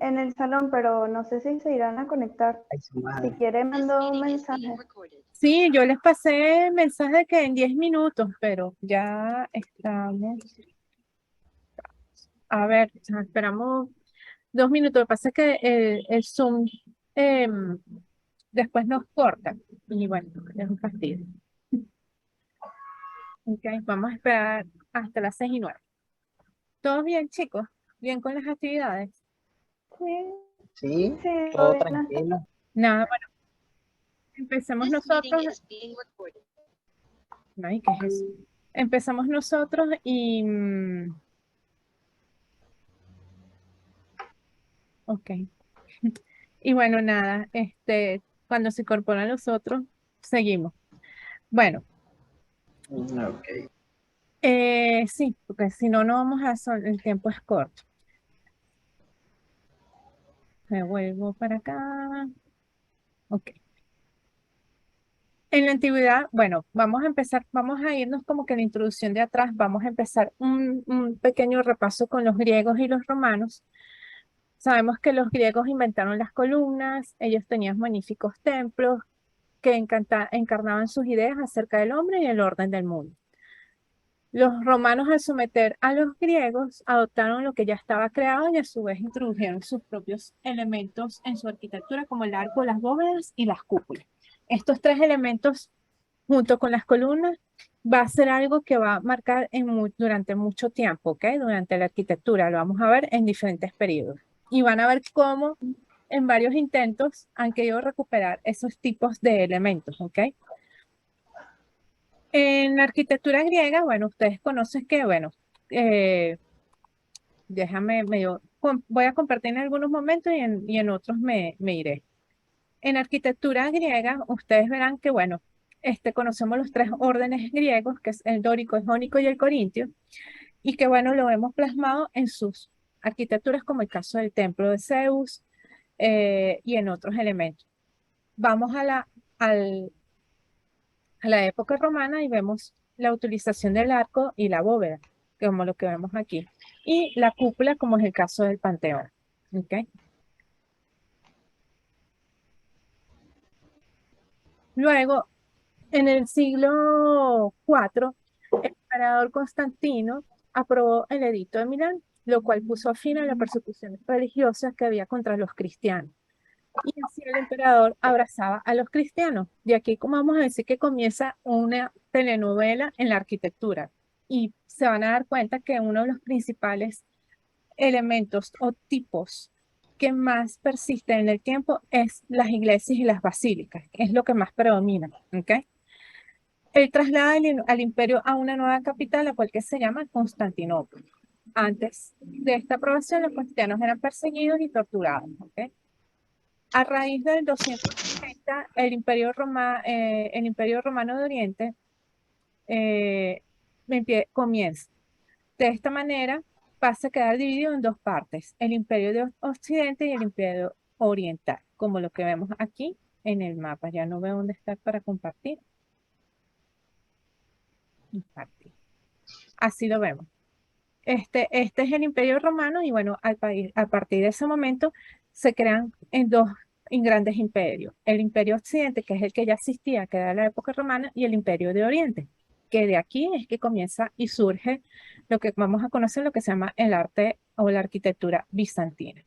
en el salón, pero no sé si se irán a conectar. Ay, su Si madre. quiere, mando un mensaje. Sí, yo les pasé mensaje de que en 10 minutos, pero ya estamos. A ver, esperamos 2 minutos. Lo que pasa es que el Zoom em, después nos corta. Y bueno, es un fastidio. Ok, vamos a esperar hasta las 6:09. ¿Todo bien, chicos? ¿Bien con las actividades? Sí, Sí, sí, todo todo bien hasta acá. tranquilo. Nada, bueno, empecemos nosotros. Ay, ¿qué es eso? Empezamos nosotros y... ok. Y bueno, nada, cuando se incorporan los otros, seguimos. Bueno, Ok. sí, porque si no, no vamos a... el tiempo es corto. Me vuelvo para acá. Ok. En la antigüedad, bueno, vamos a empezar, vamos a irnos como que en la introducción de atrás, vamos a empezar un pequeño repaso con los griegos y los romanos. Sabemos que los griegos inventaron las columnas, ellos tenían magníficos templos que encarnaban sus ideas acerca del hombre y el orden del mundo. Los romanos, al someter a los griegos, adoptaron lo que ya estaba creado y a su vez introdujeron sus propios elementos en su arquitectura, como el arco, las bóvedas y las cúpulas. Estos tres elementos, junto con las columnas, va a ser algo que va a marcar durante mucho tiempo, ¿ok? Durante la arquitectura, lo vamos a ver en diferentes periodos. Y van a ver cómo en varios intentos han querido recuperar esos tipos de elementos, ¿ok? En la arquitectura griega, bueno, ustedes conocen que, bueno, eh, voy a compartir en algunos momentos y en otros me iré. En arquitectura griega, ustedes verán que, bueno, conocemos los tres órdenes griegos, que es el dórico, el jónico y el corintio, y que, bueno, lo hemos plasmado en sus arquitecturas, como el caso del templo de Zeus, y en otros elementos. Vamos al- a la época romana y vemos la utilización del arco y la bóveda, como lo que vemos aquí, y la cúpula, como es el caso del Panteón. ¿Ok? Luego, en el siglo IV, el emperador Constantino aprobó el Edicto de Milán, lo cual puso fin a las persecuciones religiosas que había contra los cristianos. Y así el emperador abrazaba a los cristianos. De aquí, como vamos a decir, que comienza una telenovela en la arquitectura. Y se van a dar cuenta que uno de los principales elementos o tipos que más persisten en el tiempo es las iglesias y las basílicas, que es lo que más predomina. ¿Ok? Él traslada al imperio a una nueva capital, la cual que se llama Constantinopla. Antes de esta aprobación, los cristianos eran perseguidos y torturados. ¿Ok? A raíz del 230, el Imperio Romano de Oriente eh, comienza. De esta manera pasa a quedar dividido en dos partes, el Imperio de Occidente y el Imperio Oriental, como lo que vemos aquí en el mapa. Ya no veo dónde está para compartir. Compartir. Así lo vemos. Este es el Imperio Romano y bueno, a partir de ese momento se crean en grandes imperios. El Imperio Occidente, que es el que ya existía, que era la época romana, y el Imperio de Oriente, que de aquí es que comienza y surge lo que vamos a conocer, lo que se llama el arte o la arquitectura bizantina.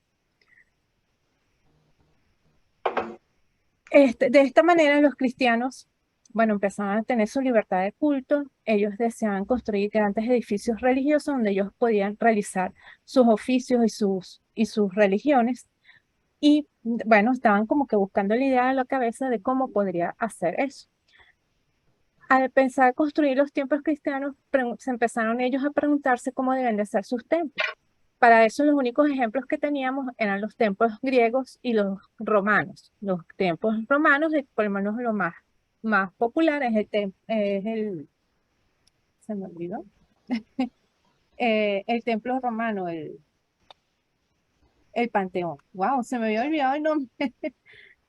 De esta manera los cristianos, bueno, empezaban a tener su libertad de culto. Ellos deseaban construir grandes edificios religiosos donde ellos podían realizar sus oficios y sus religiones. Y bueno, estaban como que buscando la idea en la cabeza de cómo podría hacer eso. Al pensar construir los templos cristianos, se empezaron ellos a preguntarse cómo deben de ser sus templos. Para eso los únicos ejemplos que teníamos eran los templos griegos y los romanos. Los templos romanos, por lo menos lo más popular se me olvidó, el templo romano, el Panteón. Wow, se me había olvidado el nombre,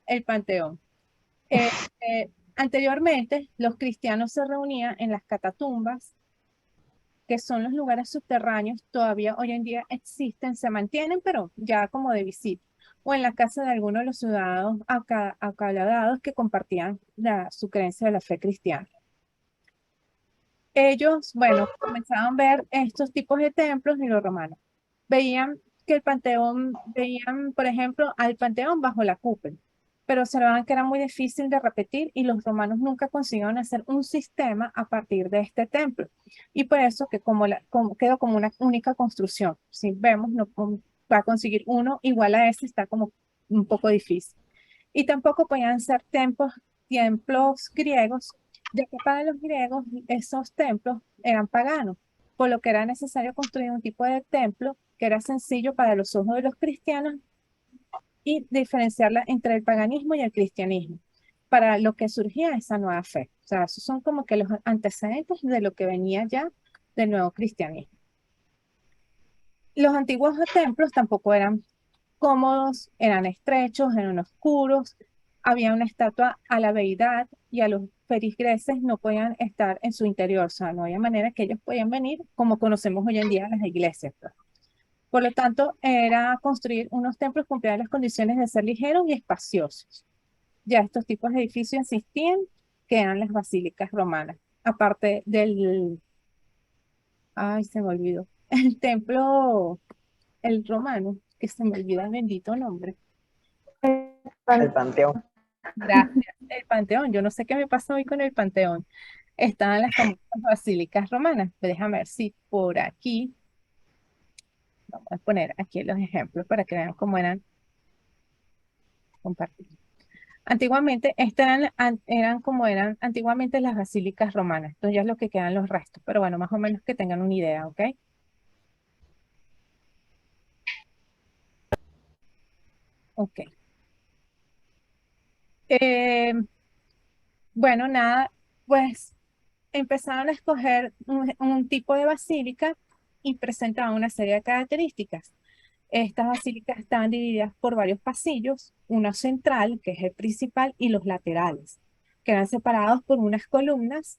el Panteón. Anteriormente, los cristianos se reunían en las catatumbas que son los lugares subterráneos, todavía hoy en día existen, se mantienen, pero ya como de visita, o en la casa de algunos de los ciudadanos acaudalados que compartían su creencia de la fe cristiana. Ellos, bueno, comenzaban a ver estos tipos de templos y los romanos. Veían que el panteón, veían, por ejemplo, al panteón bajo la cúpula, pero observaban que era muy difícil de repetir y los romanos nunca consiguieron hacer un sistema a partir de este templo. Y por eso que quedó como una única construcción. Si vemos, no, para conseguir uno igual a este está como un poco difícil. Y tampoco podían ser templos griegos, ya que para los griegos esos templos eran paganos, por lo que era necesario construir un tipo de templo que era sencillo para los ojos de los cristianos y diferenciarla entre el paganismo y el cristianismo, para lo que surgía esa nueva fe. O sea, esos son como que los antecedentes de lo que venía ya del nuevo cristianismo. Los antiguos templos tampoco eran cómodos, eran estrechos, eran oscuros, había una estatua a la deidad y a los feligreses no podían estar en su interior, o sea, no había manera que ellos podían venir como conocemos hoy en día las iglesias, pues. Por lo tanto, era construir unos templos que cumplían las condiciones de ser ligeros y espaciosos. Ya estos tipos de edificios existían, que eran las basílicas romanas, aparte del, ay, se me olvidó, el templo, el romano, que se me olvida el bendito nombre. El panteón. Gracias. El Panteón. Yo no sé qué me pasó hoy con el Panteón. Estaban las famosas basílicas romanas. Déjame ver si por aquí, vamos a poner aquí los ejemplos para que vean cómo eran compartidos. Antiguamente, estas eran como eran antiguamente las basílicas romanas. Entonces ya es lo que quedan los restos. Pero bueno, más o menos que tengan una idea, ¿ok? Ok. Eh, bueno, nada, pues empezaron a escoger un tipo de basílica y presentaban una serie de características. Estas basílicas estaban divididas por varios pasillos, uno central, que es el principal, y los laterales, que eran separados por unas columnas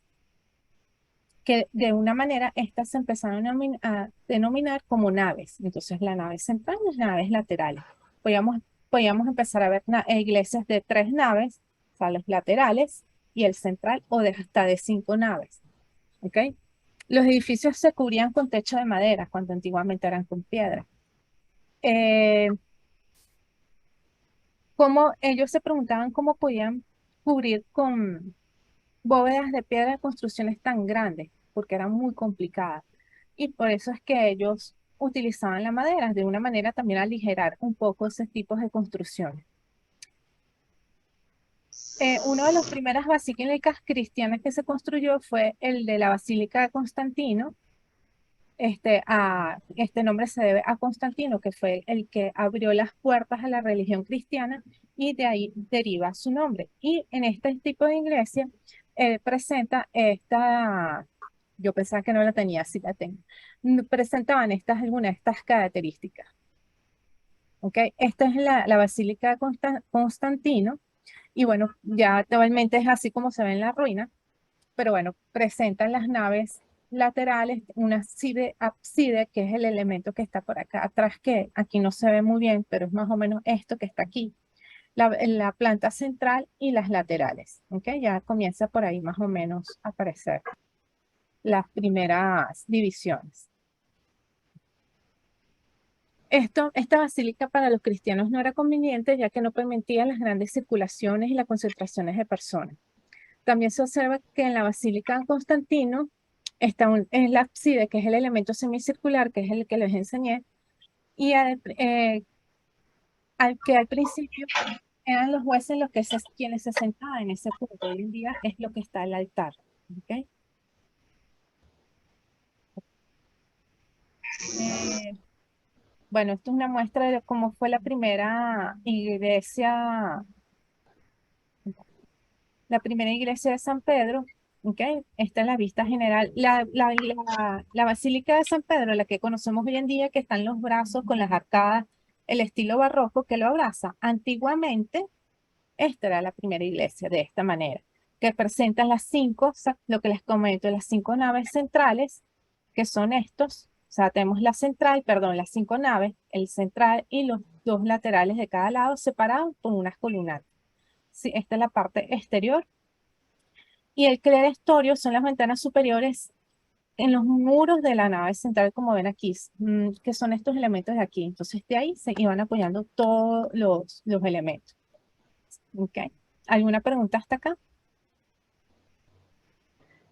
que de una manera estas se empezaron a denominar como naves. Entonces la nave central y las naves laterales. Podíamos, podíamos empezar a ver iglesias de 3 naves, o sea, los laterales y el central, o de hasta de 5 naves. ¿Ok? Los edificios se cubrían con techo de madera, cuando antiguamente eran con piedra. Eh, Cómo ellos se preguntaban cómo podían cubrir con bóvedas de piedra construcciones tan grandes, porque eran muy complicadas. Y por eso es que ellos utilizaban la madera de una manera también a aligerar un poco ese tipo de construcciones. Una de las primeras basílicas cristianas que se construyó fue el de la Basílica de Constantino. Este nombre se debe a Constantino, que fue el que abrió las puertas a la religión cristiana y de ahí deriva su nombre. Y en este tipo de iglesia presenta esta, yo pensaba que no la tenía, sí la tengo, presentaban algunas de estas características. ¿Ok? Esta es la Basílica de Constantino y bueno, ya actualmente es así como se ve en la ruina, pero bueno, presentan las naves laterales, una ábside, que es el elemento que está por acá atrás, que aquí no se ve muy bien, pero es más o menos esto que está aquí, la planta central y las laterales, ¿ok? Ya comienza por ahí más o menos a aparecer las primeras divisiones. Esta basílica para los cristianos no era conveniente, ya que no permitía las grandes circulaciones y las concentraciones de personas. También se observa que en la Basílica de Constantino es la ábside, que es el elemento semicircular, que es el que les enseñé, y al que al principio eran los jueces los que quienes se sentaban en ese punto. Hoy en día es lo que está el altar. ¿Ok? Eh, bueno, esto es una muestra de cómo fue la primera iglesia de San Pedro. ¿Ok? Esta es la vista general. La Basílica de San Pedro, la que conocemos hoy en día, que están los brazos con las arcadas, el estilo barroco que lo abraza. Antiguamente, esta era la primera iglesia de esta manera, que presentan las 5, lo que les comento, las 5 naves centrales, que son estos. O sea, tenemos la central, perdón, las 5 naves, el central y los dos laterales de cada lado separados por unas columnas. Sí, esta es la parte exterior. Y el clerestorio son las ventanas superiores en los muros de la nave central, como ven aquí, que son estos elementos de aquí. Entonces, de ahí se iban apoyando todos los elementos. ¿Ok? ¿Alguna pregunta hasta acá?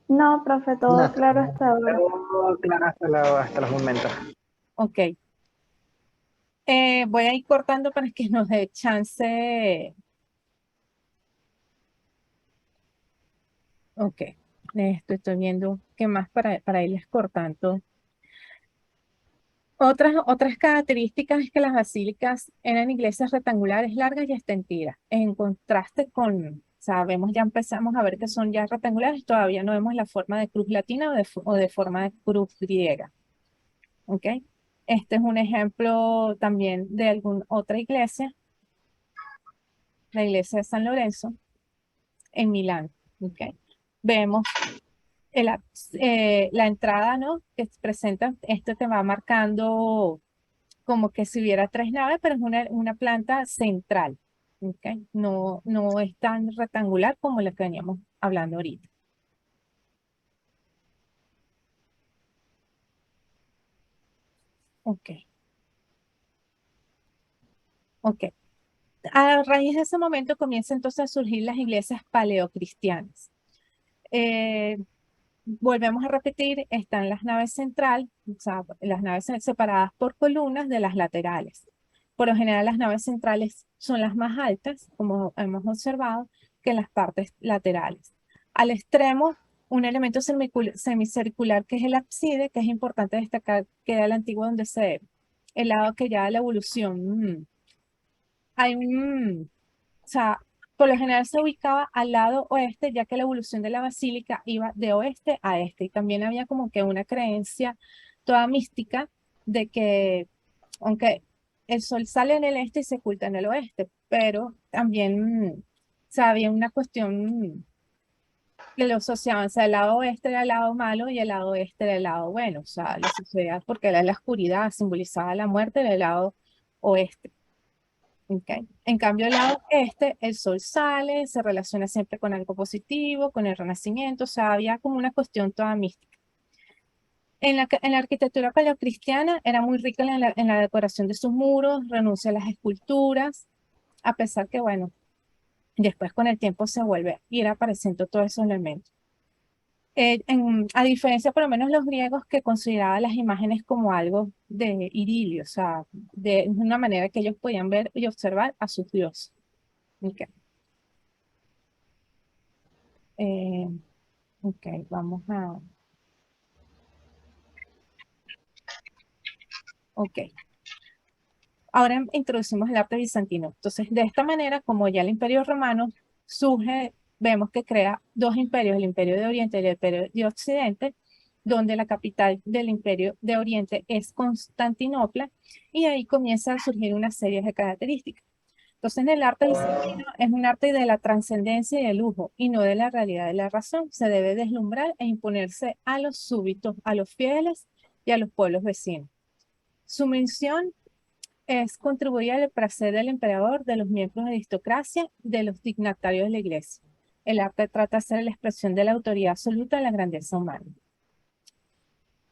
No, profe, todo No, claro hasta ahora. todo claro hasta los momentos. Ok. Voy a ir cortando para que nos dé chance. Ok. Estoy viendo qué más para irles cortando. Otras características es que las basílicas eran iglesias rectangulares largas y extendidas, en contraste con, sabemos, ya empezamos a ver que son ya rectangulares, todavía no vemos la forma de cruz latina o de forma de cruz griega. ¿Ok? Este es un ejemplo también de alguna otra iglesia, la iglesia de San Lorenzo, en Milán. ¿Ok? Vemos la entrada, ¿no? Que presenta, esto te va marcando como que si hubiera tres naves, pero es una planta central. ¿Ok? No, no es tan rectangular como la que veníamos hablando ahorita. Ok, ok. A raíz de ese momento comienzan entonces a surgir las iglesias paleocristianas. Eh, Volvemos a repetir, están las naves central, o sea, las naves separadas por columnas de las laterales. Por lo general, las naves centrales son las más altas, como hemos observado, que las partes laterales. Al extremo, un elemento semicircular que es el ábside, que es importante destacar que era el antiguo donde el lado que ya la evolución. Hay un, o sea, por lo general se ubicaba al lado oeste, ya que la evolución de la basílica iba de oeste a este. Y también había como que una creencia toda mística de que, aunque el sol sale en el este y se oculta en el oeste, pero también, o sea, había una cuestión que lo asociaban, o sea, el lado oeste era el lado malo y el lado oeste era el lado bueno. O sea, lo sucedía porque era la oscuridad, simbolizaba la muerte del lado oeste. Okay. En cambio, el lado este, el sol sale, se relaciona siempre con algo positivo, con el renacimiento, o sea, había como una cuestión toda mística. En la arquitectura paleocristiana era muy rica en la decoración de sus muros, renuncia a las esculturas, a pesar que, bueno, después con el tiempo se vuelve a ir apareciendo todos esos elementos. A diferencia, por lo menos los griegos que consideraban las imágenes como algo de idilio, o sea, de una manera que ellos podían ver y observar a sus dioses. Ok. Eh, ok, vamos a... Ok. Ahora introducimos el arte bizantino. Entonces, de esta manera, como ya el Imperio Romano surge, vemos que crea dos imperios, el Imperio de Oriente y el Imperio de Occidente, donde la capital del Imperio de Oriente es Constantinopla, y ahí comienza a surgir una serie de características. Entonces, el arte bizantino es un arte de la trascendencia y el lujo, y no de la realidad de la razón. Se debe deslumbrar e imponerse a los súbitos, a los fieles y a los pueblos vecinos. Su misión es contribuir al placer del emperador, de los miembros de la aristocracia, de los dignatarios de la iglesia. El arte trata de ser la expresión de la autoridad absoluta de la grandeza humana.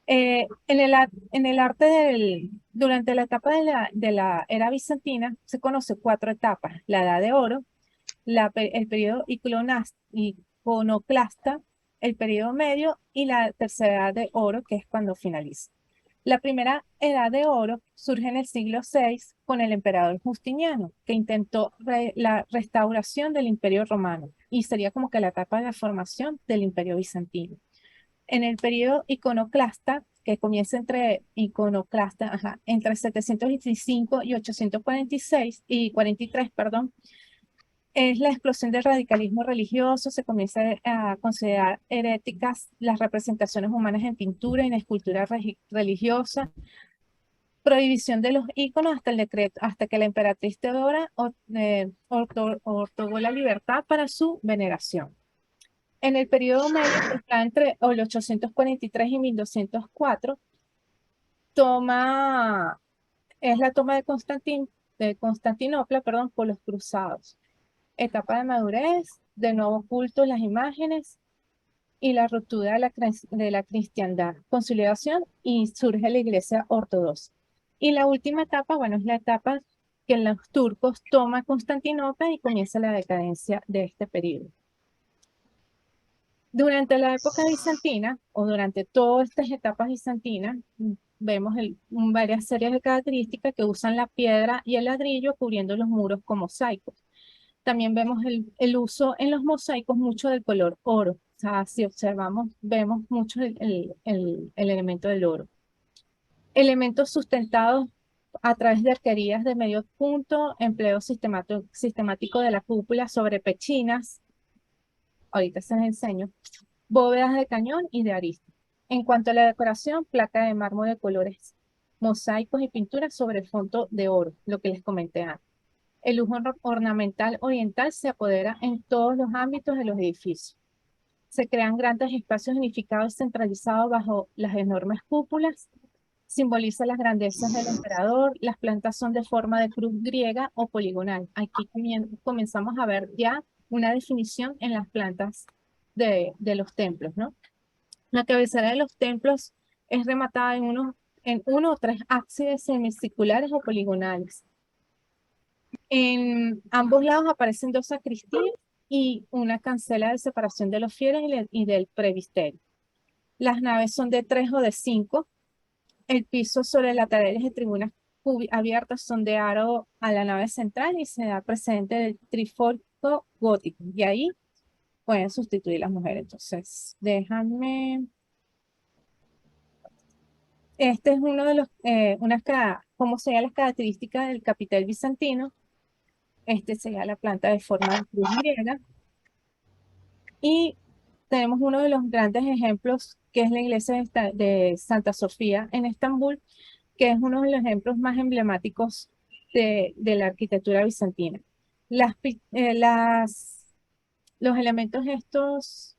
En el arte durante la etapa de la era bizantina se conoce cuatro etapas: la Edad de Oro, el periodo iconoclasta, el periodo medio y la tercera Edad de Oro, que es cuando finaliza. La primera Edad de Oro surge en el siglo VI con el emperador Justiniano, que intentó la restauración del Imperio Romano, y sería como que la etapa de la formación del Imperio Bizantino. En el periodo iconoclasta, que comienza entre 725 y 846 y 43, perdón, es la explosión del radicalismo religioso. Se comienza a considerar heréticas las representaciones humanas en pintura y en escultura religiosa, prohibición de los íconos hasta el decreto, hasta que la emperatriz Teodora otorgó la libertad para su veneración. En el periodo medio, que está entre el 843 y 1204, es la toma de Constantinopla, perdón, por los cruzados. Etapa de madurez, de nuevo culto las imágenes y la ruptura de la cristiandad, consolidación y surge la iglesia ortodoxa. Y la última etapa, bueno, es la etapa que los turcos toman Constantinopla y comienza la decadencia de este periodo. Durante la época bizantina, o durante todas estas etapas bizantinas, vemos varias series de características que usan la piedra y el ladrillo cubriendo los muros con mosaicos. También vemos el uso en los mosaicos mucho del color oro. O sea, si observamos, vemos mucho el elemento del oro. Elementos sustentados a través de arquerías de medio punto, empleo sistemático de la cúpula sobre pechinas. Ahorita se les enseño. Bóvedas de cañón y de arista. En cuanto a la decoración, placa de mármol de colores, mosaicos y pinturas sobre fondo de oro, lo que les comenté antes. El lujo ornamental oriental se apodera en todos los ámbitos de los edificios. Se crean grandes espacios unificados y centralizados bajo las enormes cúpulas. Simboliza las grandezas del emperador. Las plantas son de forma de cruz griega o poligonal. Aquí comenzamos a ver ya una definición en las plantas de los templos, ¿no? La cabecera de los templos es rematada en uno o tres ábsides semicirculares o poligonales. En ambos lados aparecen dos sacristías y una cancela de separación de los fieles y del presbiterio. Las naves son de 3 o de 5. El piso sobre laterales de tribunas abiertas son de aro a la nave central y se da precedente del trifórtico gótico. Y ahí pueden sustituir las mujeres. Entonces, déjame... Este es uno de los, como serían las características del capitel bizantino. Este sería la planta de forma de cruz griega. Y tenemos uno de los grandes ejemplos, que es la iglesia de Santa Sofía en Estambul, que es uno de los ejemplos más emblemáticos de la arquitectura bizantina. Los elementos estos,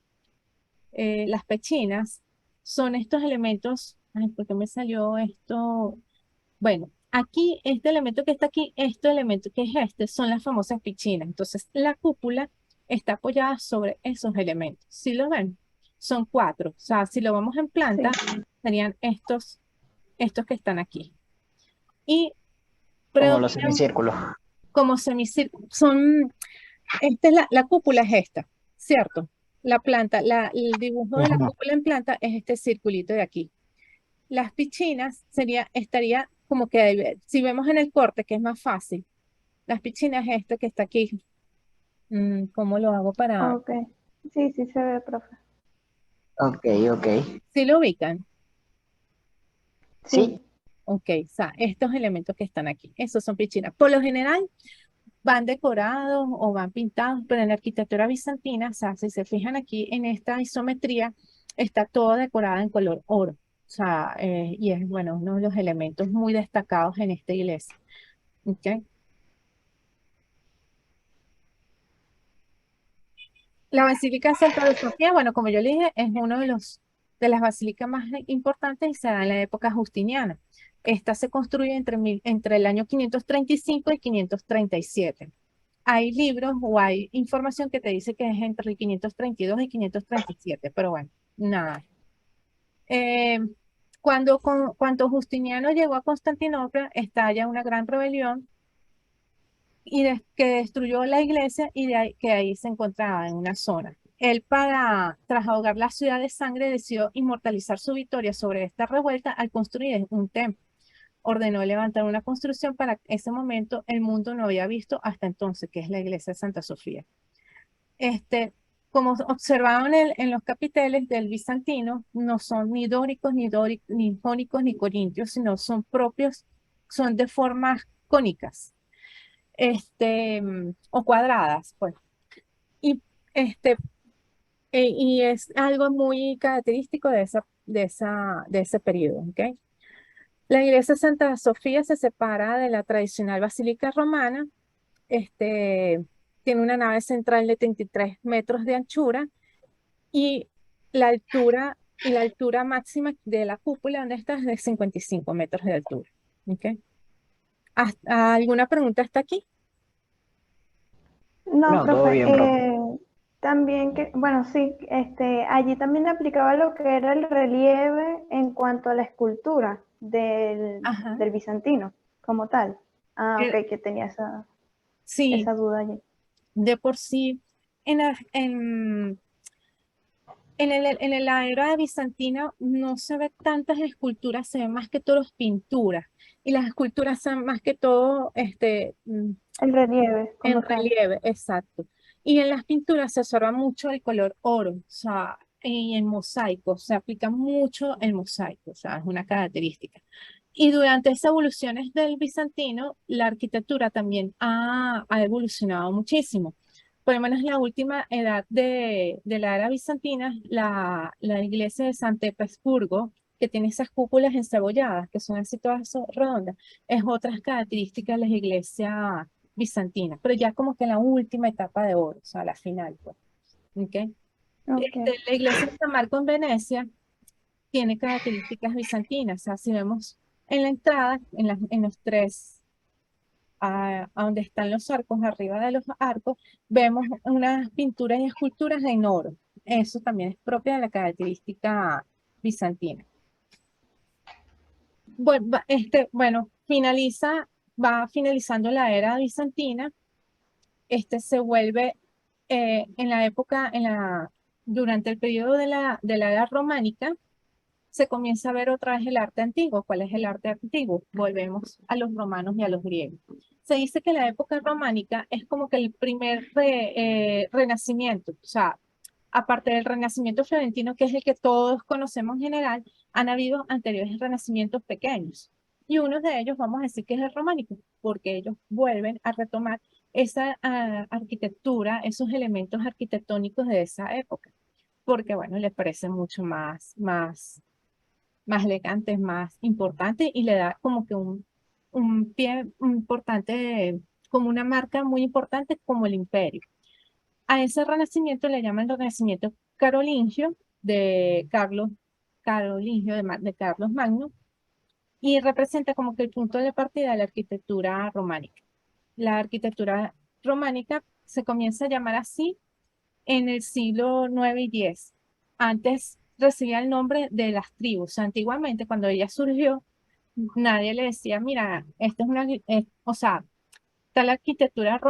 las pechinas, son estos elementos. Ay, ¿por qué me salió esto? Bueno, aquí, este elemento que está aquí, este elemento que es este, son las famosas pechinas. Entonces, la cúpula está apoyada sobre esos elementos. ¿Sí lo ven? Son 4. O sea, si lo vemos en planta, Sí. serían estos que están aquí. Y Como los predominan semicírculos. como semicírculos. La cúpula es esta, ¿cierto? La planta, el dibujo de la Ujú. cúpula en planta es este circulito de aquí. Las pichinas estaría como que, si vemos en el corte, que es más fácil, las pichinas es esto que está aquí. ¿Cómo lo hago para...? Ok. Sí, sí se ve, profe. Ok, ok. ¿Sí lo ubican? Sí. Sí. Ok, o sea, estos elementos que están aquí, esos son pichinas. Por lo general, van decorados o van pintados, pero en la arquitectura bizantina, o sea, si se fijan aquí en esta isometría, está todo decorado en color oro. O sea, y es, bueno, uno de los elementos muy destacados en esta iglesia. ¿Ok? La Basílica de Santa Sofía, bueno, como yo le dije, es uno de las basílicas más importantes y se da en la época justiniana. Esta se construye entre el año 535 y 537. Hay libros o hay información que te dice que es entre el 532 y 537, pero bueno, nada. Eh, cuando Justiniano llegó a Constantinopla, estalla una gran rebelión que destruyó la iglesia y que ahí se encontraba en una zona. Él, tras ahogar la ciudad de sangre, decidió inmortalizar su victoria sobre esta revuelta al construir un templo. Ordenó levantar una construcción para ese momento el mundo no había visto hasta entonces, que es la iglesia de Santa Sofía. Como observaban en los capiteles del bizantino, no son ni dóricos, ni jónicos, ni corintios, sino son propios, son de formas cónicas, o cuadradas, pues. Y, este, y es algo muy característico de ese periodo, ¿ok? La iglesia de Santa Sofía se separa de la tradicional basílica romana. Tiene una nave central de 33 metros de anchura y la altura máxima de la cúpula donde está es de 55 metros de altura. ¿Ok? ¿Alguna pregunta hasta aquí? No, No, todo profe, bien, profe. también que, bueno, sí, allí también aplicaba lo que era el relieve en cuanto a la escultura Ajá. del bizantino, como tal. Ah, Eh, ok, que tenía sí, esa duda allí. de por sí, en, la era bizantina no se ve tantas esculturas, se ven más que todo pinturas. Y las esculturas son más que todo El relieve, en como tal. relieve, exacto. Y en las pinturas se observa mucho el color oro, o sea, y en mosaicos, se aplica mucho el mosaico, o sea, es una característica. Y durante esas evoluciones del bizantino, la arquitectura también ha evolucionado muchísimo. Por lo menos en la última edad de la era bizantina, la iglesia de San Petersburgo, que tiene esas cúpulas encebolladas, que son así todas redondas, es otra característica de las iglesias bizantinas, pero ya como que en la última etapa de oro, o sea, la final, pues. ¿Ok? Ok, La iglesia de San Marco en Venecia tiene características bizantinas, o sea, si vemos en la entrada, en los tres, a donde están los arcos, arriba de los arcos, vemos unas pinturas y esculturas en oro. Eso también es propia de la característica bizantina. Bueno, va finalizando la era bizantina. Se vuelve en la época, durante el periodo de la era románica, se comienza a ver otra vez el arte antiguo. ¿Cuál es el arte antiguo? Volvemos a los romanos y a los griegos. Se dice que la época románica es como que el primer renacimiento. O sea, aparte del renacimiento florentino, que es el que todos conocemos en general, han habido anteriores renacimientos pequeños. Y uno de ellos, vamos a decir que es el románico, porque ellos vuelven a retomar esa arquitectura, esos elementos arquitectónicos de esa época, porque, bueno, les parece mucho más elegantes, más importantes y le da como que un pie importante, como una marca muy importante como el imperio. A ese renacimiento le llaman el renacimiento carolingio de Carlos Magno y representa como que el punto de partida de la arquitectura románica. La arquitectura románica se comienza a llamar así en el siglo 9 y 10. Antes recibía el nombre de las tribus. Antiguamente, cuando ella surgió, nadie le decía, mira, esta es o sea, está la arquitectura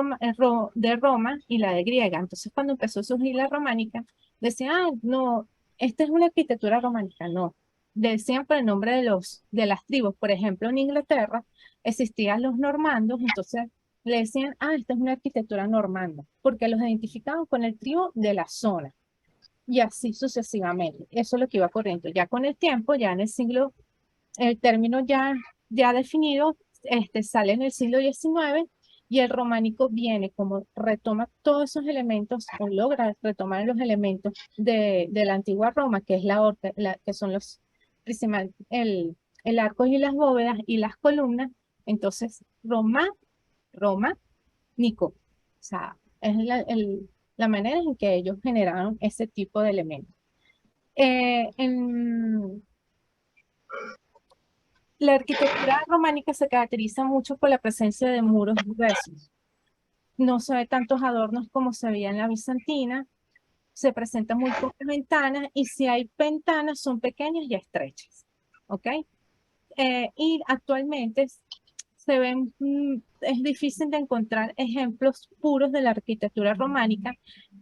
de Roma y la de griega. Entonces, cuando empezó a surgir la románica, decían, ah, no, esta es una arquitectura románica. No, decían por el nombre de las tribus. Por ejemplo, en Inglaterra existían los normandos, entonces le decían, ah, esta es una arquitectura normanda, porque los identificaban con el tribu de la zona. Y así sucesivamente. Eso es lo que iba corriendo. Ya con el tiempo, ya en el siglo, el término ya definido, sale en el siglo XIX y el románico viene como retoma todos esos elementos o logra retomar los elementos de la antigua Roma, que es que son los principales, el arco y las bóvedas y las columnas. Entonces, románico. O sea, es la manera en que ellos generaron ese tipo de elementos. La arquitectura románica se caracteriza mucho por la presencia de muros gruesos. No se ve tantos adornos como se veía en la bizantina, se presentan muy pocas ventanas y si hay ventanas son pequeñas y estrechas. ¿Ok? Y actualmente es difícil de encontrar ejemplos puros de la arquitectura románica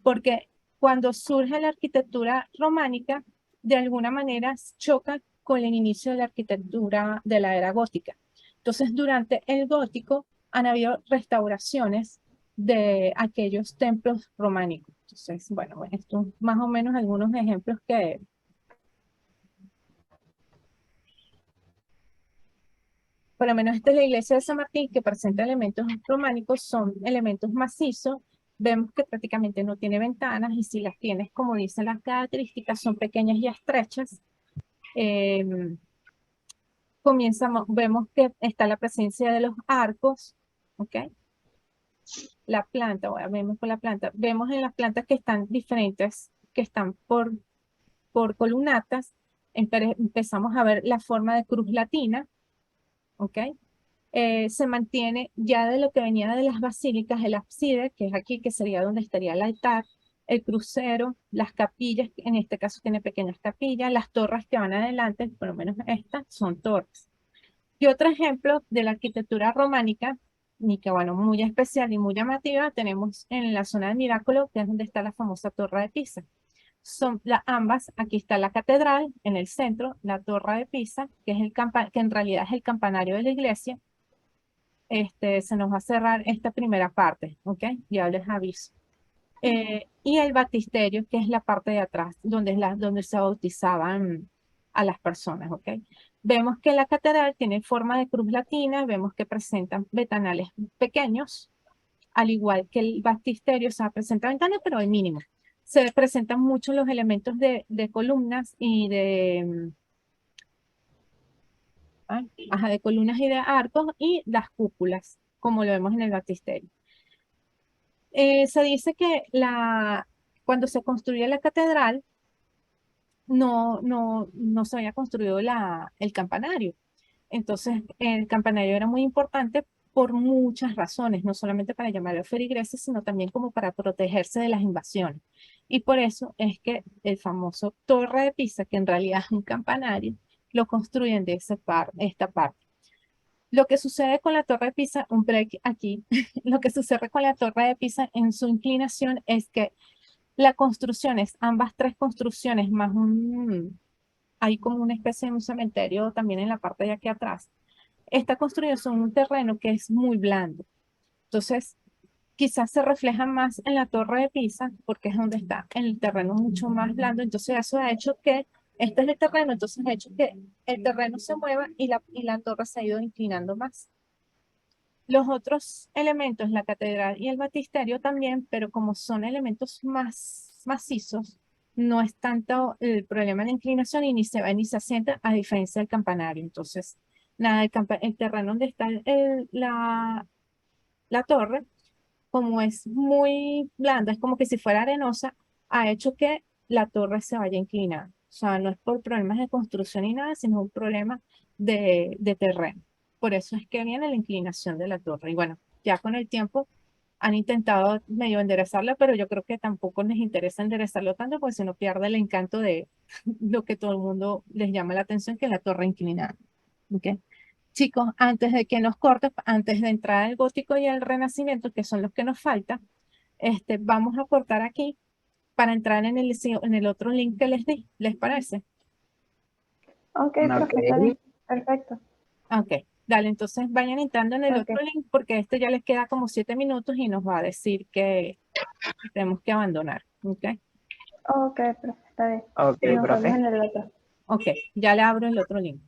porque cuando surge la arquitectura románica, de alguna manera choca con el inicio de la arquitectura de la era gótica. Entonces, durante el gótico han habido restauraciones de aquellos templos románicos. Entonces, bueno, estos más o menos algunos ejemplos que por lo menos esta es la iglesia de San Martín, que presenta elementos románicos, son elementos macizos. Vemos que prácticamente no tiene ventanas y si las tienes, como dicen las características, son pequeñas y estrechas. Eh, vemos que está la presencia de los arcos, ¿ok? La planta, bueno, vemos con la planta. Vemos en las plantas que están diferentes que están por columnatas, empezamos a ver la forma de cruz latina, ¿ok? Se mantiene ya de lo que venía de las basílicas, el ábside, que es aquí, que sería donde estaría el altar, el crucero, las capillas, en este caso tiene pequeñas capillas, las torres que van adelante, por lo menos estas, son torres. Y otro ejemplo de la arquitectura románica, y que bueno, muy especial y muy llamativa, tenemos en la zona de Miracolo, que es donde está la famosa Torre de Pisa. Son ambas, aquí está la catedral en el centro, la Torre de Pisa, que es que en realidad es el campanario de la iglesia. Se nos va a cerrar esta primera parte, ¿ok? Ya les aviso. Y el baptisterio, que es la parte de atrás, donde se bautizaban a las personas, ¿ok? Vemos que la catedral tiene forma de cruz latina, vemos que presentan ventanales pequeños, al igual que el baptisterio, o sea, presenta ventanas, pero al mínimo. Se presentan mucho los elementos de columnas y de columnas y de arcos y las cúpulas, como lo vemos en el baptisterio. Se dice que cuando se construye la catedral, no se había construido el campanario. Entonces, el campanario era muy importante por muchas razones, no solamente para llamar a los feligreses, sino también como para protegerse de las invasiones. Y por eso es que el famoso Torre de Pisa, que en realidad es un campanario, lo construyen de esta parte. Lo que sucede con la Torre de Pisa, un break aquí, lo que sucede con la Torre de Pisa en su inclinación es que la construcción es ambas tres construcciones más hay como una especie de un cementerio también en la parte de aquí atrás. Está construido sobre un terreno que es muy blando. Entonces, quizás se refleja más en la Torre de Pisa, porque es donde está el terreno mucho más blando. Entonces, eso ha hecho que, este es el terreno, entonces ha hecho que el terreno se mueva y la torre se ha ido inclinando más. Los otros elementos, la catedral y el baptisterio también, pero como son elementos más macizos, no es tanto el problema de la inclinación y ni se va ni se asienta, a diferencia del campanario. Entonces, nada, el terreno donde está la torre, como es muy blanda, es como que si fuera arenosa, ha hecho que la torre se vaya inclinando. O sea, no es por problemas de construcción ni nada, sino un problema de terreno. Por eso es que viene la inclinación de la torre. Y bueno, ya con el tiempo han intentado medio enderezarla, pero yo creo que tampoco les interesa enderezarlo tanto, porque si no pierde el encanto de lo que todo el mundo les llama la atención, que es la torre inclinada. ¿Ok? Chicos, antes de que nos cortes, antes de entrar al gótico y al renacimiento, que son los que nos faltan, vamos a cortar aquí para entrar en el otro link que les di. ¿Les parece? Ok, Ok. profe, está bien. Perfecto. Ok, dale, entonces vayan entrando en el Ok. otro link porque ya les queda como 7 minutos y nos va a decir que tenemos que abandonar. Ok, Ok, profe, está bien. Ok, Nos vemos profe. en el otro. ok, ya le abro el otro link.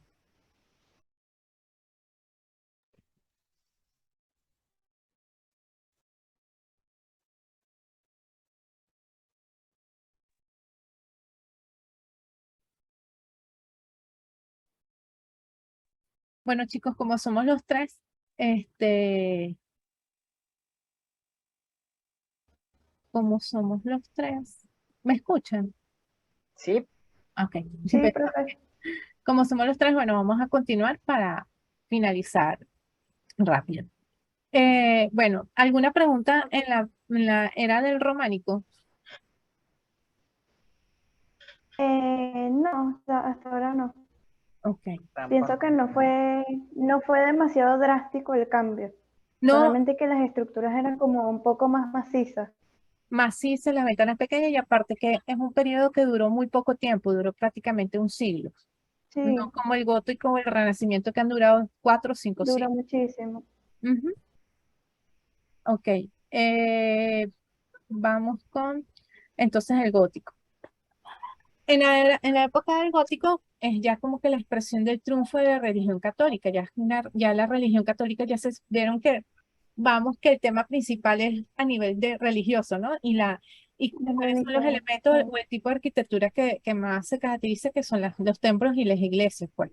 Bueno, chicos, como somos los tres, como somos los tres, ¿me escuchan? Sí. Ok, Sí, profe. como somos los tres, bueno, vamos a continuar para finalizar rápido. Bueno, ¿alguna pregunta en la era del románico? No, hasta ahora no. Ok. Pienso que no fue demasiado drástico el cambio. No, Solamente que las estructuras eran como un poco más macizas. maciza, las ventanas pequeñas y aparte que es un periodo que duró muy poco tiempo, duró prácticamente un siglo. No Sí, como el gótico o el renacimiento que han durado 4 o 5 duró siglos. muchísimo. Ujú. Ok. Vamos con entonces el gótico. En la época del gótico es ya como que la expresión del triunfo de la religión católica. Ya la religión católica ya se vieron que, vamos, que el tema principal es a nivel de religioso, ¿no? Y De cuáles son los religión. elementos Sí. o el tipo de arquitectura que más se caracteriza, que son los templos y las iglesias, pues.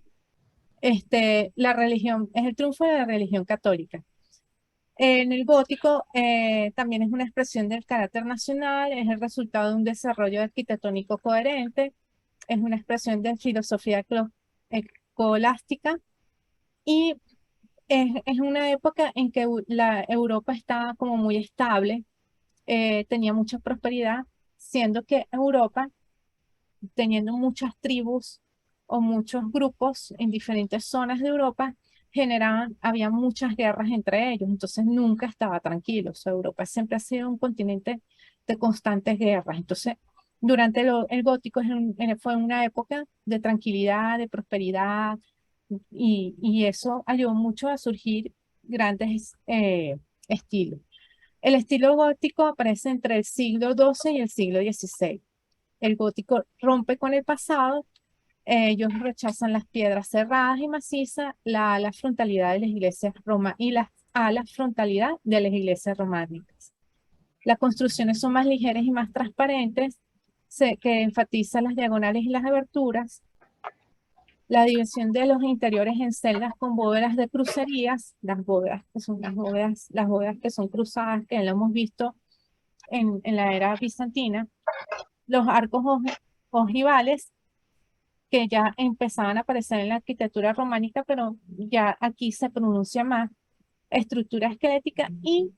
La religión, es el triunfo de la religión católica. En el gótico también es una expresión del carácter nacional, es el resultado de un desarrollo arquitectónico coherente, es una expresión de filosofía escolástica y es una época en que la Europa estaba como muy estable, tenía mucha prosperidad, siendo que Europa, teniendo muchas tribus o muchos grupos en diferentes zonas de Europa, había muchas guerras entre ellos, entonces nunca estaba tranquilo. O sea, Europa siempre ha sido un continente de constantes guerras. Entonces, durante el gótico fue una época de tranquilidad, de prosperidad, y eso ayudó mucho a surgir grandes estilos. El estilo gótico aparece entre el siglo XII y el siglo XVI. El gótico rompe con el pasado, ellos rechazan las piedras cerradas y macizas, la ala frontalidad de las iglesias y la ala frontalidad de las iglesias románicas. Las construcciones son más ligeras y más transparentes, que enfatizan las diagonales y las aberturas. La división de los interiores en celdas con bóvedas de crucerías, las bóvedas que son las bóvedas que son cruzadas, que lo hemos visto en la era bizantina, los arcos ojivales que ya empezaban a aparecer en la arquitectura románica, pero ya aquí se pronuncia más, estructura esquelética y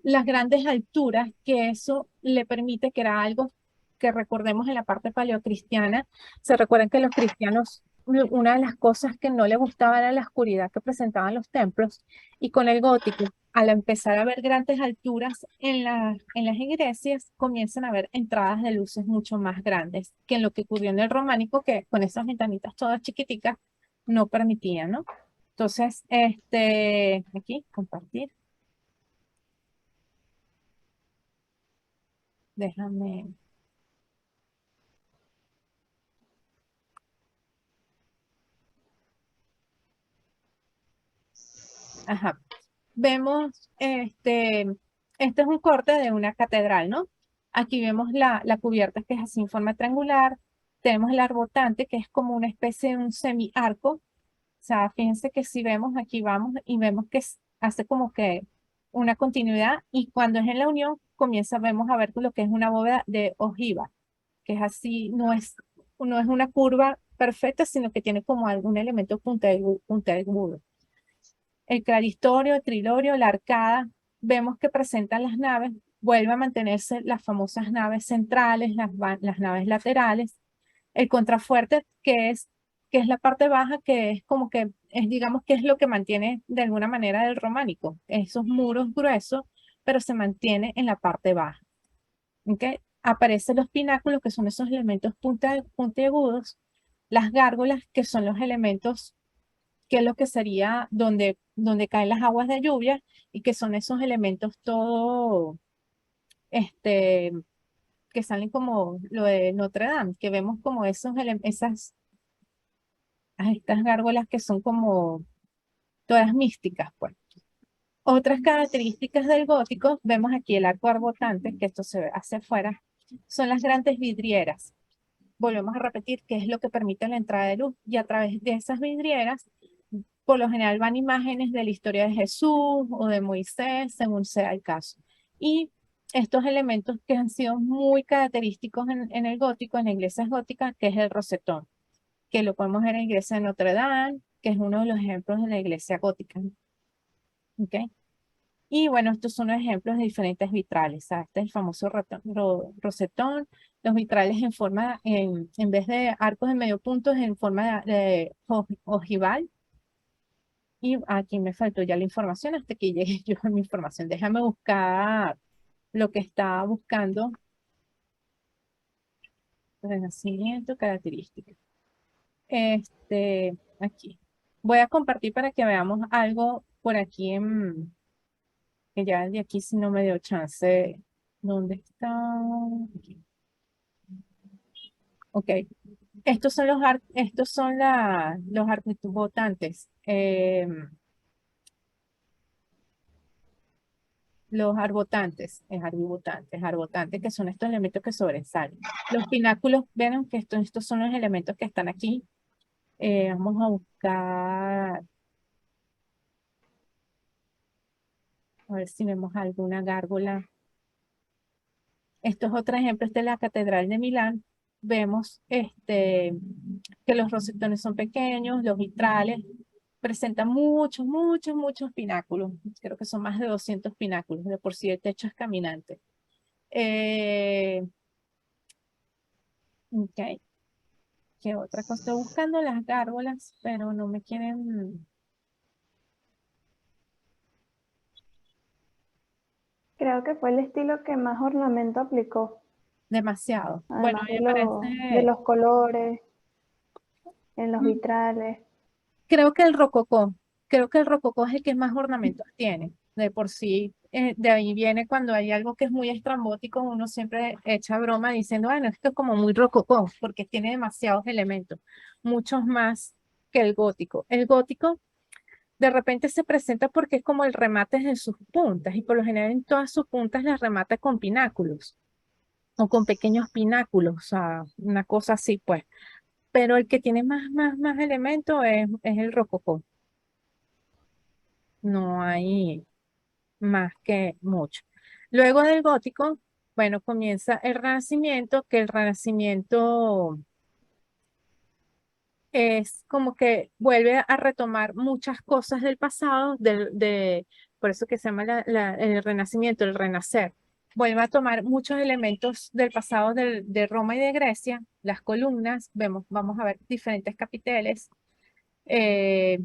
las grandes alturas, que eso le permite, que era algo que recordemos en la parte paleocristiana. Se recuerdan que los cristianos, una de las cosas que no les gustaba era la oscuridad que presentaban los templos, y con el gótico, al empezar a ver grandes alturas en las iglesias, comienzan a ver entradas de luces mucho más grandes que en lo que ocurrió en el románico, que con esas ventanitas todas chiquiticas no permitían, ¿no? Entonces, aquí, compartir. Déjame. Ajá. Vemos, este es un corte de una catedral, ¿no? Aquí vemos la cubierta, que es así en forma triangular. Tenemos el arbotante, que es como una especie de un semiarco. O sea, fíjense que si vemos, aquí vamos y vemos que hace como que una continuidad, y cuando es en la unión, vemos a ver lo que es una bóveda de ojiva, que es así, no es una curva perfecta, sino que tiene como algún elemento puntiagudo. El claristorio, el trilorio, la arcada, vemos que presentan las naves, vuelve a mantenerse las famosas naves centrales, las naves laterales, el contrafuerte, que es la parte baja, que es como que, digamos que es lo que mantiene de alguna manera del románico, esos muros gruesos, pero se mantiene en la parte baja. ¿Okay? Aparecen los pináculos, que son esos elementos puntiagudos, las gárgolas, que son los elementos, que es lo que sería donde caen las aguas de lluvia, y que son esos elementos todo, este, que salen como lo de Notre Dame, que vemos como estas gárgolas que son como todas místicas, pues. Otras características del gótico, vemos aquí el arco arbotante, que esto se ve hacia afuera, son las grandes vidrieras. Volvemos a repetir que es lo que permite la entrada de luz, y a través de esas vidrieras, por lo general van imágenes de la historia de Jesús o de Moisés, según sea el caso. Y estos elementos que han sido muy característicos en el gótico, en la iglesia gótica, que es el rosetón, que lo podemos ver en la iglesia de Notre Dame, que es uno de los ejemplos de la iglesia gótica. ¿Okay? Y bueno, estos son los ejemplos de diferentes vitrales. Este es el famoso rosetón, los vitrales en vez de arcos de medio punto, es en forma de ojival. Y aquí me faltó ya la información, hasta que llegue yo a mi información. Déjame buscar lo que estaba buscando. Renacimiento, características. Aquí. Voy a compartir para que veamos algo por aquí, que ya de aquí si no me dio chance. ¿Dónde está? Aquí. Ok. Estos son los arbotantes. Los arbotantes, que son estos elementos que sobresalen. Los pináculos, ven que estos son los elementos que están aquí. Vamos a buscar a ver si vemos alguna gárgola. Esto es otro ejemplo, esta es la Catedral de Milán. Vemos que los rosetones son pequeños, los vitrales presentan muchos, muchos, muchos pináculos. Creo que son más de 200 pináculos, de por sí el techo es caminante. Ok, ¿qué otra cosa? Estoy buscando las gárgolas, pero no me quieren... Creo que fue el estilo que más ornamento aplicó, Demasiado. Bueno, además a mí me de parece... los colores en los mm, vitrales. creo que el rococó es el que más ornamentos tiene. De por sí, de ahí viene cuando hay algo que es muy estrambótico, uno siempre echa broma diciendo, bueno, esto es como muy rococó, porque tiene demasiados elementos, muchos más que el gótico. El gótico de repente se presenta porque es como el remate en sus puntas, y por lo general en todas sus puntas las remata con pináculos o con pequeños pináculos, o sea, una cosa así, pues. Pero el que tiene más elementos es el rococó. No hay más que mucho. Luego del gótico, bueno, comienza el Renacimiento, que el Renacimiento es como que vuelve a retomar muchas cosas del pasado, por eso que se llama el Renacimiento, el Renacer. Vuelve a tomar muchos elementos del pasado de Roma y de Grecia, las columnas, vamos a ver diferentes capiteles. eh,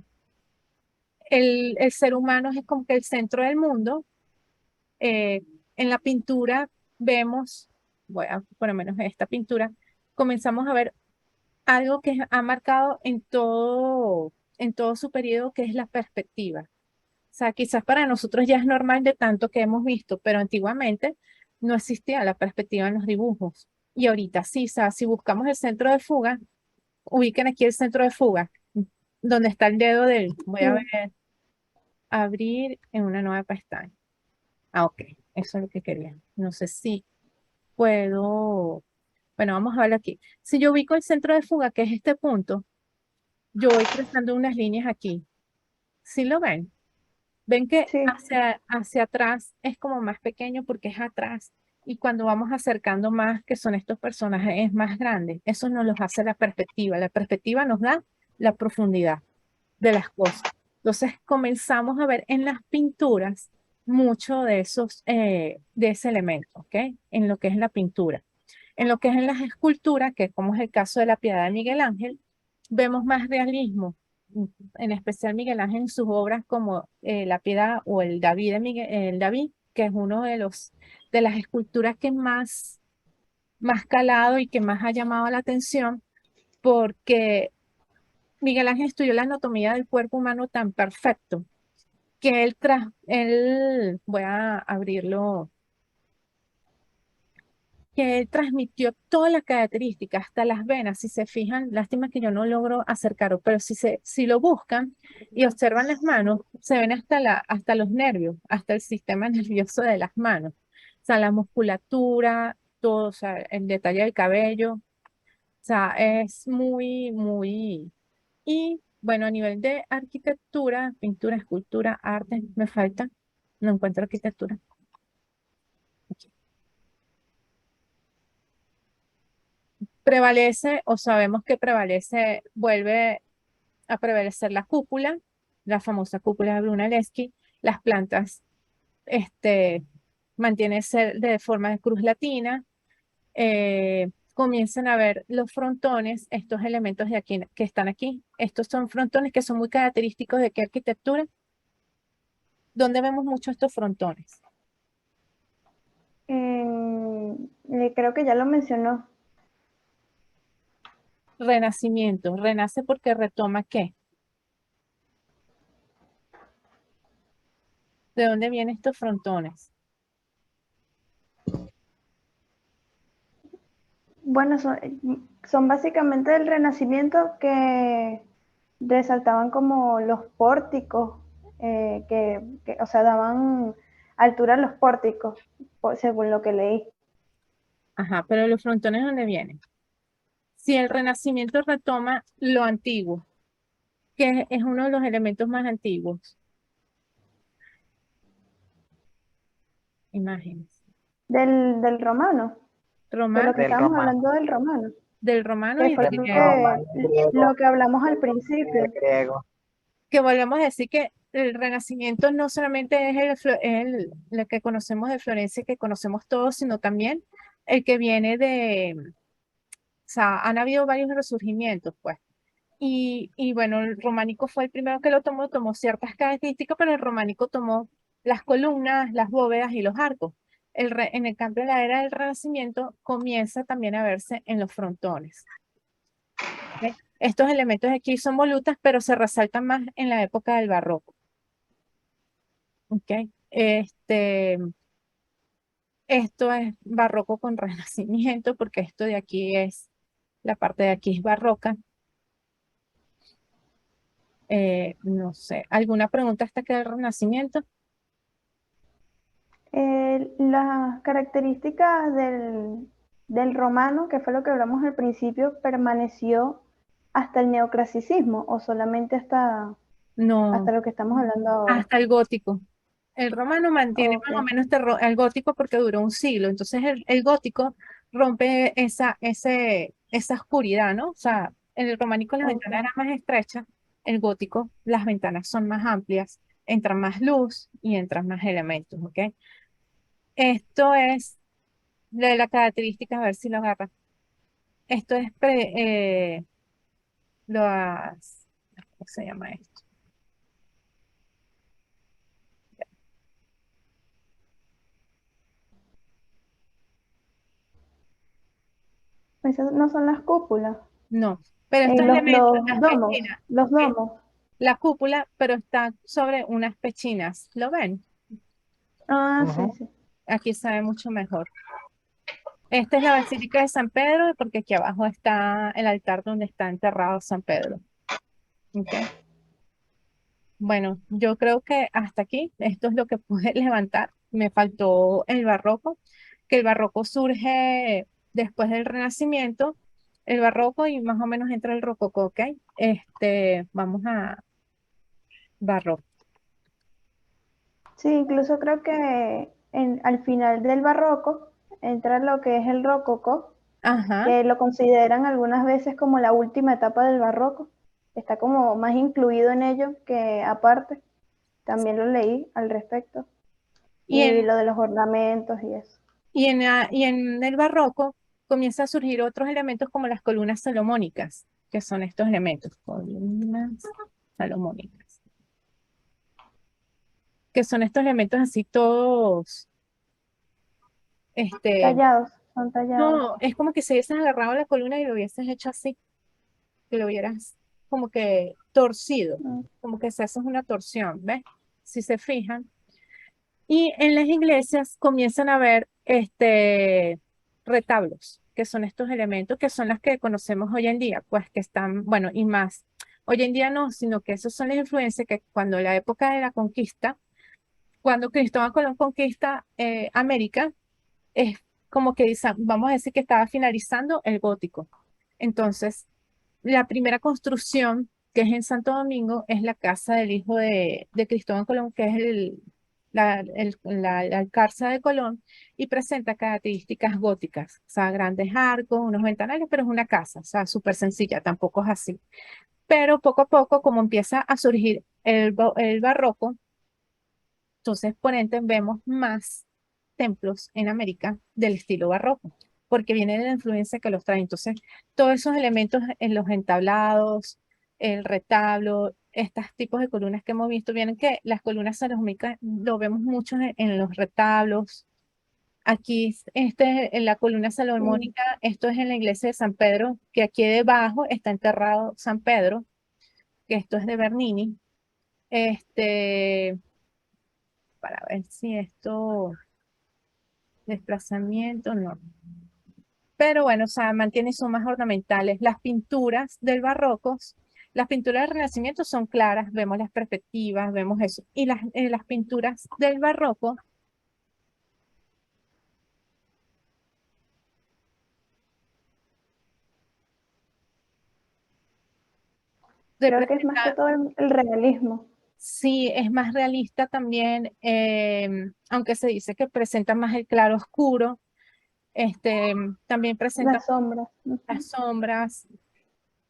el ser humano es como que el centro del mundo. En la pintura vemos, voy a por lo menos en esta pintura, comenzamos a ver algo que ha marcado en todo su periodo, que es la perspectiva. O sea, quizás para nosotros ya es normal de tanto que hemos visto, pero antiguamente no existía la perspectiva en los dibujos. Y ahorita sí, o sea, si buscamos el centro de fuga, ubiquen aquí el centro de fuga, donde está el dedo del, voy a Sí. ver, abrir en una nueva pestaña. Ah, ok, eso es lo que quería. No sé si puedo, bueno, vamos a verlo aquí. Si yo ubico el centro de fuga, que es este punto, yo voy trazando unas líneas aquí. ¿Sí lo ven? Ven que Sí, hacia atrás es como más pequeño porque es atrás. Y cuando vamos acercando más, que son estos personajes, es más grande. Eso nos lo hace la perspectiva. La perspectiva nos da la profundidad de las cosas. Entonces comenzamos a ver en las pinturas mucho de ese elemento, ¿ok? En lo que es la pintura. En lo que es en las esculturas, que como es el caso de la Piedad de Miguel Ángel, vemos más realismo, en especial Miguel Ángel en sus obras como La Piedad o el David el David, que es uno de las esculturas que más calado y que más ha llamado la atención, porque Miguel Ángel estudió la anatomía del cuerpo humano tan perfecto que voy a abrirlo, que él transmitió todas las características, hasta las venas, si se fijan, lástima que yo no logro acercarlo, pero si lo buscan y observan las manos, se ven hasta los nervios, hasta el sistema nervioso de las manos, o sea, la musculatura, todo, o sea, el detalle del cabello, o sea, es muy, muy... Y bueno, a nivel de arquitectura, pintura, escultura, arte, me falta, no encuentro arquitectura. Prevalece, o sabemos que prevalece, vuelve a prevalecer la cúpula, la famosa cúpula de Brunelleschi, las plantas, mantienen ser de forma de cruz latina, comienzan a ver los frontones, estos elementos de aquí que están aquí. Estos son frontones que son muy característicos de qué arquitectura. ¿Dónde vemos mucho estos frontones? creo que ya lo mencionó. Renacimiento. Renace porque retoma ¿qué? ¿De dónde vienen estos frontones? Bueno, son básicamente del Renacimiento que resaltaban como los pórticos, o sea, daban altura a los pórticos, según lo que leí. Ajá, pero los frontones ¿dónde vienen? Si el Renacimiento retoma lo antiguo, que es uno de los elementos más antiguos, imágenes. Del romano, de lo Romano, que Del estábamos romano. hablando del romano, del romano que y fue del griego. lo que hablamos al Del principio. griego. Que volvemos a decir que el Renacimiento no solamente es el que conocemos de Florencia, que conocemos todos, sino también el que viene o sea, han habido varios resurgimientos, pues. Y bueno, el románico fue el primero que lo tomó ciertas características, pero el románico tomó las columnas, las bóvedas y los arcos. En el cambio, la era del Renacimiento comienza también a verse en los frontones. ¿Ok? Estos elementos aquí son volutas, pero se resaltan más en la época del barroco. ¿Ok? Esto es barroco con renacimiento, porque esto de aquí la parte de aquí es barroca. No sé, ¿alguna pregunta hasta que el renacimiento? Las características del romano, que fue lo que hablamos al principio, permaneció hasta el neoclasicismo o solamente No, hasta lo que estamos hablando ahora. hasta el gótico. El romano mantiene Ok, más o menos el gótico porque duró un siglo. Entonces el gótico rompe esa oscuridad, ¿no? O sea, en el románico las ok. ventanas eran más estrechas, el gótico las ventanas son más amplias, entra más luz y entran más elementos, ¿ok? Esto es de la característica, a ver si lo agarra. Esto es ¿cómo se llama esto? Esas no son las cúpulas. No, pero estos elementos, las pechinas, Los ¿ok? domos. La cúpula, pero está sobre unas pechinas. ¿Lo ven? Ah, sí, Ujú. sí. Aquí se ve mucho mejor. Esta es la Basílica de San Pedro, porque aquí abajo está el altar donde está enterrado San Pedro. ¿Ok? Bueno, yo creo que hasta aquí, esto es lo que pude levantar. Me faltó el barroco, que el barroco surge después del Renacimiento, el barroco y más o menos entra el rococó, ¿ok? Vamos a barroco. Sí, incluso creo que al final del barroco entra lo que es el rococó, Ajá. que lo consideran algunas veces como la última etapa del barroco. Está como más incluido en ello que aparte. También lo leí al respecto. Y Y en, lo de los ornamentos y eso. y en el barroco comienza a surgir otros elementos como las columnas salomónicas, que son estos elementos, columnas salomónicas, que son estos elementos así todos, este, Tallados, son tallados. no, es como que se hubieses agarrado la columna y lo hubieses hecho así, que lo hubieras como que torcido, Mm. como que se hace una torsión, ¿ves? Si se fijan. Y en las iglesias comienzan a ver retablos, que son estos elementos que son las que conocemos hoy en día, pues que están, bueno, y más. Hoy en día no, sino que esos son las influencias que cuando la época de la conquista, cuando Cristóbal Colón conquista América, es como que vamos a decir que estaba finalizando el gótico. Entonces, la primera construcción que es en Santo Domingo es la casa del hijo de Cristóbal Colón, que es la Alcázar de Colón, y presenta características góticas, o sea, grandes arcos, unos ventanales, pero es una casa, o sea, súper sencilla, tampoco es así. Pero poco a poco, como empieza a surgir el barroco, entonces por ende vemos más templos en América del estilo barroco, porque viene de la influencia que los trae. Entonces, todos esos elementos en los entablados, el retablo, estos tipos de columnas que hemos visto, vienen que las columnas salomónicas lo vemos mucho en los retablos. Aquí, en la columna Sí. salomónica, esto es en la iglesia de San Pedro, que aquí debajo está enterrado San Pedro, que esto es de Bernini. Este, para ver si esto, desplazamiento, no. Pero bueno, o sea, mantiene sus más ornamentales. Las pinturas del barroco, las pinturas del Renacimiento son claras, vemos las perspectivas, vemos eso. Y las pinturas del barroco, Creo que es más que representan, todo el realismo. Sí, es más realista también, aunque se dice que presenta más el claro oscuro, también presenta Las sombras. las Ujú. sombras,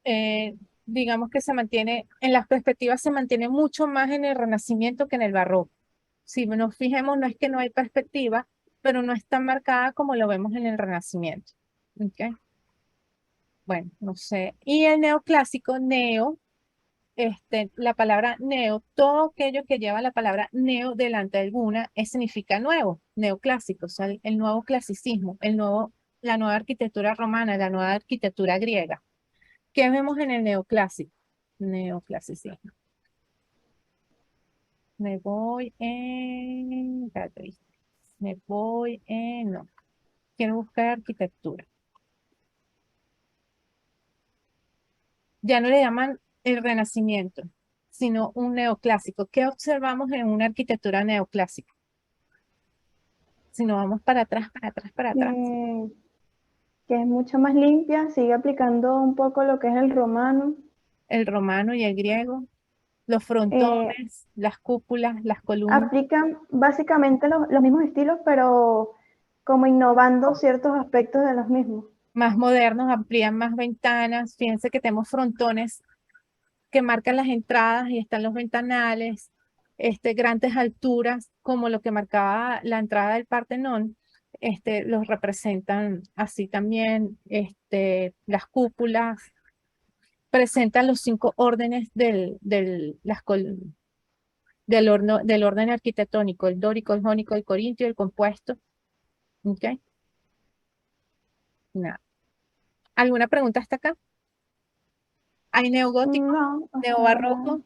eh, digamos que se mantiene, en las perspectivas se mantiene mucho más en el Renacimiento que en el Barroco. Si nos fijemos, no es que no hay perspectiva, pero no es tan marcada como lo vemos en el Renacimiento. ¿Ok? Bueno, no sé. Y el neoclásico, la palabra neo, todo aquello que lleva la palabra neo delante de alguna, significa nuevo, neoclásico, o sea, el nuevo clasicismo, la nueva arquitectura romana, la nueva arquitectura griega. ¿Qué vemos en el neoclásico? Neoclasicismo. Me voy en características. Me voy en, no, quiero buscar arquitectura. Ya no le llaman el Renacimiento, sino un neoclásico. ¿Qué observamos en una arquitectura neoclásica? Si nos vamos para atrás, para atrás, para atrás. Que, que es mucho más limpia, sigue aplicando un poco lo que es el romano. El romano y el griego, los Eh, frontones, las cúpulas, las columnas, Aplican básicamente los mismos estilos, pero como innovando ciertos aspectos de los mismos. más modernos, amplían más ventanas. Fíjense que tenemos frontones que marcan las entradas y están los ventanales, grandes alturas, como lo que marcaba la entrada del Partenón, los representan así también, las cúpulas, presentan los 5 órdenes del orden arquitectónico, el dórico, el jónico, el corintio, el compuesto. ¿Ok? Nada. ¿Alguna pregunta hasta acá? Hay neogótico, No, hasta ahora. neobarroco.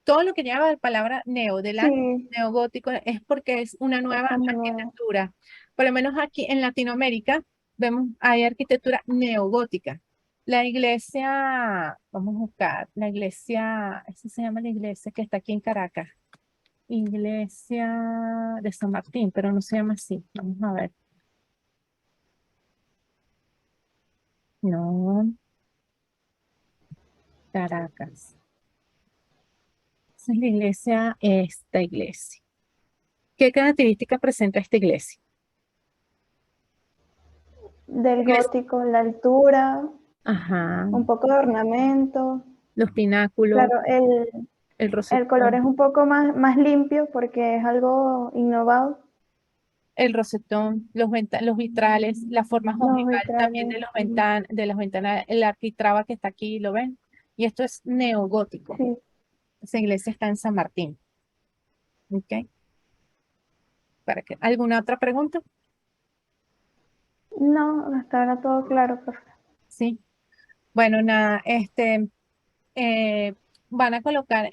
Todo lo que lleva la palabra neo delante, Sí, neogótico, es porque es una es nueva como nuevo. arquitectura. Por lo menos aquí en Latinoamérica hay arquitectura neogótica. La iglesia, vamos a buscar, la iglesia, esa se llama la iglesia que está aquí en Caracas. Iglesia de San Martín, pero no se llama así. Vamos a ver. No, Caracas. Esa es la iglesia, esta iglesia. ¿Qué características presenta esta iglesia? Del Iglesia. gótico, la altura, Ajá, un poco de ornamento. los pináculos, Claro, el el color es rosetón, un poco más limpio porque es algo innovado. los vitrales, la forma Los ojival también vitrales, de las ventanas, el arquitraba que está aquí, ¿lo ven? Y esto es neogótico. sí. Esa iglesia está en San Martín. ¿Ok? ¿Alguna otra pregunta? No, hasta ahora todo claro, profe. Sí. Bueno, nada, eh, van a colocar